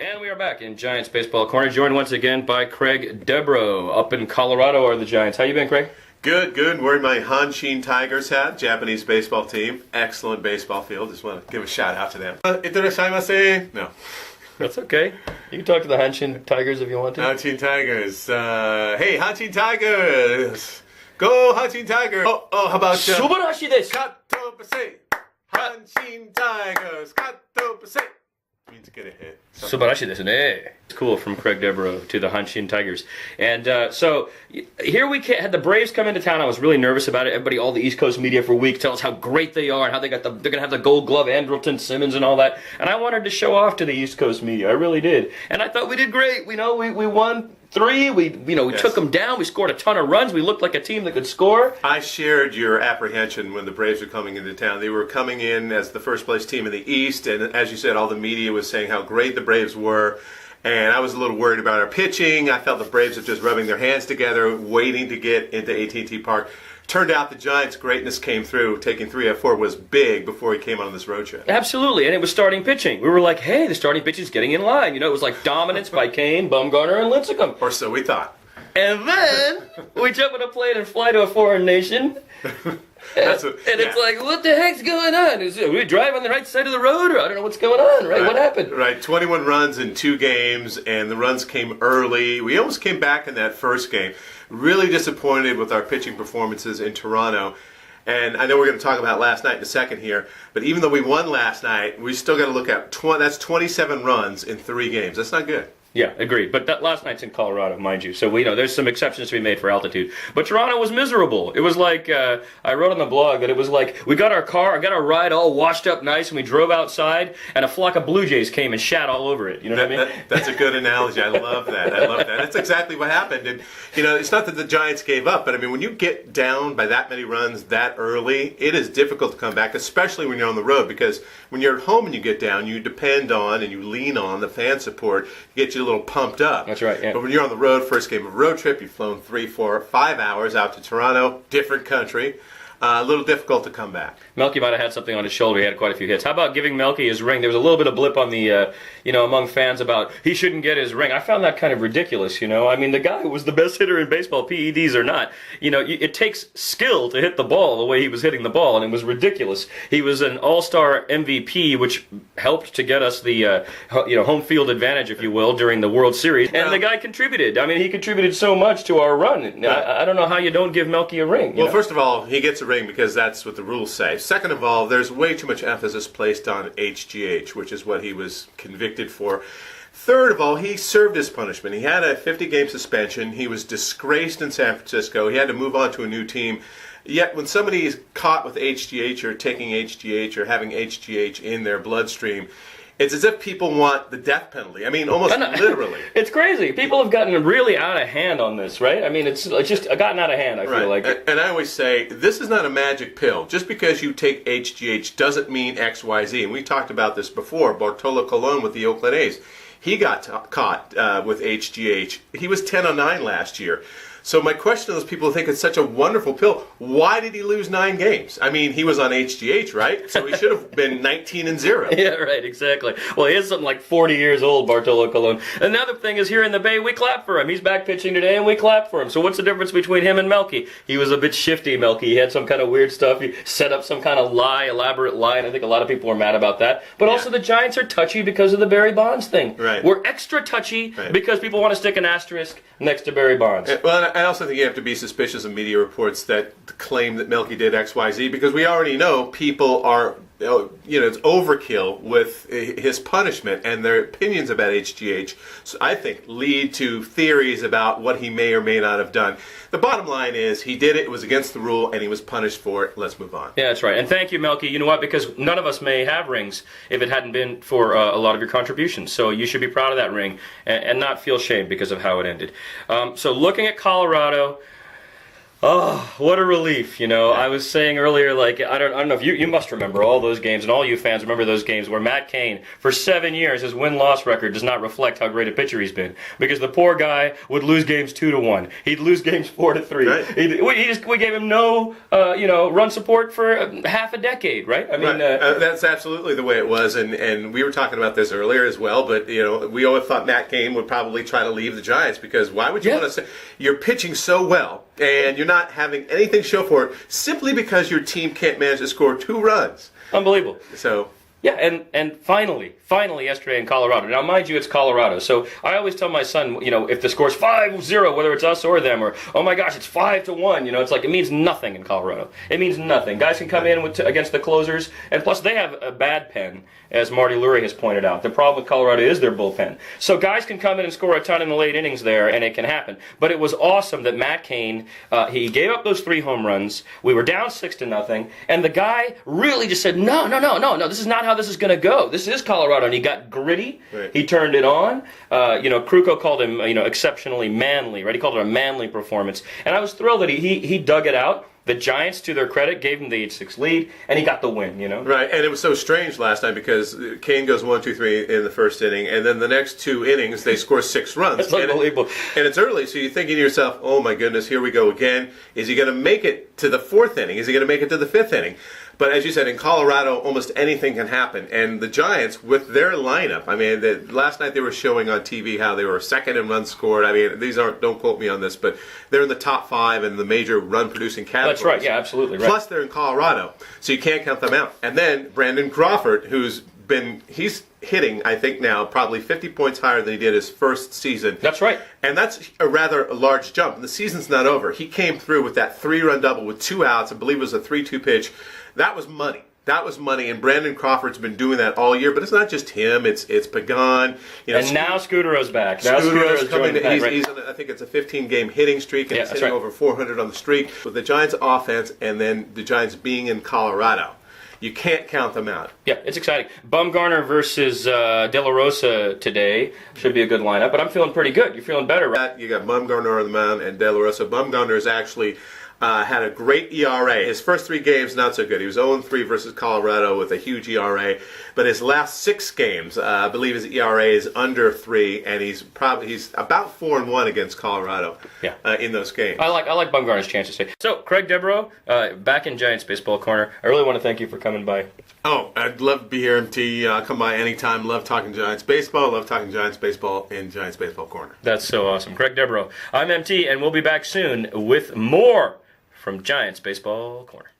And we are back in Giants Baseball Corner, joined once again by Kraig Debro. Up in Colorado are the Giants. How you been, Kraig? Good, good. Wearing my Hanshin Tigers hat, Japanese baseball team. Excellent baseball field. Just want to give a shout out to them. Itterashaimase? No. That's okay. You can talk to the Hanshin Tigers if you want to. Hanshin Tigers. Hey, Hanshin Tigers! Go Hanshin Tigers! Oh, how about... Subarashi desu! Kato Basei! Hanshin Tigers! Kato Basei! Means to get a hit. Subarashi desu ne. It's cool from Kraig Debro to the Hanshin Tigers. And so here we had the Braves come into town. I was really nervous about it. Everybody, all the East Coast media for weeks tell us how great they are and how they're going to have the Gold Glove, Andrelton Simmons and all that. And I wanted to show off to the East Coast media. I really did. And I thought we did great. We won 3. We took them down. We scored a ton of runs. We looked like a team that could score. I shared your apprehension when the Braves were coming into town. They were coming in as the first place team in the East, and as you said, all the media was saying how great the Braves were. And I was a little worried about our pitching. I felt the Braves were just rubbing their hands together, waiting to get into AT&T Park. Turned out the Giants' greatness came through. Taking 3 out of 4 was big before he came on this road trip. Absolutely, and it was starting pitching. We were like, hey, the starting pitching's getting in line. It was like dominance by Cain, Bumgarner, and Lincecum. Or so we thought. And then we jump on a plane and fly to a foreign nation. It's like, what the heck's going on? Are we drive on the right side of the road? Or I don't know what's going on, right? What happened? Right, 21 runs in 2 games, and the runs came early. We almost came back in that first game. Really disappointed with our pitching performances in Toronto. And I know we're going to talk about last night in a second here, but even though we won last night, we still got to look at that's 27 runs in 3 games. That's not good. Yeah, agreed. But that last night's in Colorado, mind you. So there's some exceptions to be made for altitude. But Toronto was miserable. It was like, I wrote on the blog that it was like, we got our ride all washed up nice, and we drove outside, and a flock of Blue Jays came and shat all over it. You know what I mean? That's a good analogy. I love that. That's exactly what happened. And, it's not that the Giants gave up, but, when you get down by that many runs that early, it is difficult to come back, especially when you're on the road, because when you're at home and you get down, you depend on and you lean on the fan support to get you a little pumped up. That's right, yeah. But when you're on the road, first game of a road trip, you've flown 3, 4, 5 hours out to Toronto, different country, a little difficult to come back. Melky might have had something on his shoulder. He had quite a few hits. How about giving Melky his ring? There was a little bit of blip on the, among fans about he shouldn't get his ring. I found that kind of ridiculous, the guy was the best hitter in baseball, PEDs or not. It takes skill to hit the ball the way he was hitting the ball, and it was ridiculous. He was an all-star MVP, which helped to get us the, home field advantage, if you will, during the World Series. And the guy contributed. He contributed so much to our run. I don't know how you don't give Melky a ring. Well, first of all, he gets a ring because that's what the rules say. Second of all, there's way too much emphasis placed on HGH, which is what he was convicted for. Third of all, he served his punishment. He had a 50-game suspension. He was disgraced in San Francisco. He had to move on to a new team. Yet when somebody is caught with HGH or taking HGH or having HGH in their bloodstream, it's as if people want the death penalty. Almost literally. It's crazy. People have gotten really out of hand on this, right? It's just gotten out of hand, I feel like. And I always say, this is not a magic pill. Just because you take HGH doesn't mean XYZ. And we talked about this before. Bartolo Colon with the Oakland A's. He got caught with HGH. He was 10-9 last year. So my question to those people who think it's such a wonderful pill, why did he lose 9 games? He was on HGH, right? So he should have been 19-0. Yeah, right, exactly. Well, he is something like 40 years old, Bartolo Colon. Another thing is here in the Bay, we clap for him. He's back pitching today, and we clap for him. So what's the difference between him and Melky? He was a bit shifty, Melky. He had some kind of weird stuff. He set up some kind of elaborate lie, and I think a lot of people were mad about that. But also the Giants are touchy because of the Barry Bonds thing. Right. We're extra touchy because people want to stick an asterisk next to Barry Bonds. Well, I also think you have to be suspicious of media reports that claim that Melky did XYZ, because we already know people are, it's overkill with his punishment, and their opinions about HGH, so I think, lead to theories about what he may or may not have done. The bottom line is he did it, it was against the rule, and he was punished for it. Let's move on. Yeah, that's right. And thank you, Melky. You know what? Because none of us may have rings if it hadn't been for a lot of your contributions. So you should be proud of that ring and not feel shame because of how it ended. So looking at Colorado, Oh, what a relief, you know. I was saying earlier, like, I don't know if you must remember all those games, and all you fans remember those games where Matt Cain, for 7 years, his win-loss record does not reflect how great a pitcher he's been. Because the poor guy would lose games 2-1. He'd lose games 4-3. Right. We gave him no, run support for half a decade, right? I mean, that's absolutely the way it was, and we were talking about this earlier as well, but, we always thought Matt Cain would probably try to leave the Giants, because why would you want to say, you're pitching so well, and you're not having anything show for it simply because your team can't manage to score 2 runs. Unbelievable. So yeah, and finally yesterday in Colorado. Now, mind you, it's Colorado. So I always tell my son, if the score's 5-0, whether it's us or them, or, oh my gosh, it's 5-1, it's like, it means nothing in Colorado. It means nothing. Guys can come in against the closers, and plus they have a bad pen, as Marty Lurie has pointed out. The problem with Colorado is their bullpen. So guys can come in and score a ton in the late innings there, and it can happen. But it was awesome that Matt Cain, he gave up those 3 home runs. We were down 6-0, and the guy really just said, no, this is not how this is going to go. This is Colorado, and he got gritty. Right. He turned it on. Kruko called him, exceptionally manly, right? He called it a manly performance. And I was thrilled that he dug it out. The Giants, to their credit, gave him the 8-6 lead, and he got the win, Right, and it was so strange last night because Cain goes 1-2-3 in the first inning, and then the next 2 innings, they score 6 runs. That's unbelievable. And it's early, so you're thinking to yourself, oh my goodness, here we go again. Is he going to make it to the 4th inning? Is he going to make it to the 5th inning? But as you said, in Colorado, almost anything can happen. And the Giants, with their lineup, I mean, last night they were showing on TV how they were 2nd in runs scored. I mean, don't quote me on this, but they're in the top 5 in the major run-producing categories. That's right, yeah, absolutely right. Plus, they're in Colorado, so you can't count them out. And then Brandon Crawford, he's hitting, I think now, probably 50 points higher than he did his first season. That's right. And that's a rather large jump. And the season's not over. He came through with that 3-run double with 2 outs. I believe it was a 3-2 pitch. That was money. That was money, and Brandon Crawford's been doing that all year. But it's not just him; it's Pagan. And now Scudero's back. Scudero's coming. He's on, I think it's a 15-game hitting streak, and he's hitting over 400 on the streak. With the Giants' offense, and then the Giants being in Colorado, you can't count them out. Yeah, it's exciting. Bumgarner versus De La Rosa today should be a good lineup. But I'm feeling pretty good. You're feeling better, right? You got Bumgarner on the mound and De La Rosa. Bumgarner is actually. Had a great ERA. His first 3 games, not so good. He was 0-3 versus Colorado with a huge ERA. But his last 6 games, I believe his ERA is under 3, and he's about 4-1 against Colorado in those games. I like Bumgarner's chances today. So, Kraig Debro, back in Giants Baseball Corner. I really want to thank you for coming by. Oh, I'd love to be here, MT. Come by anytime. Love talking Giants Baseball. Love talking Giants Baseball in Giants Baseball Corner. That's so awesome. Kraig Debro. I'm MT, and we'll be back soon with more from Giants Baseball Corner.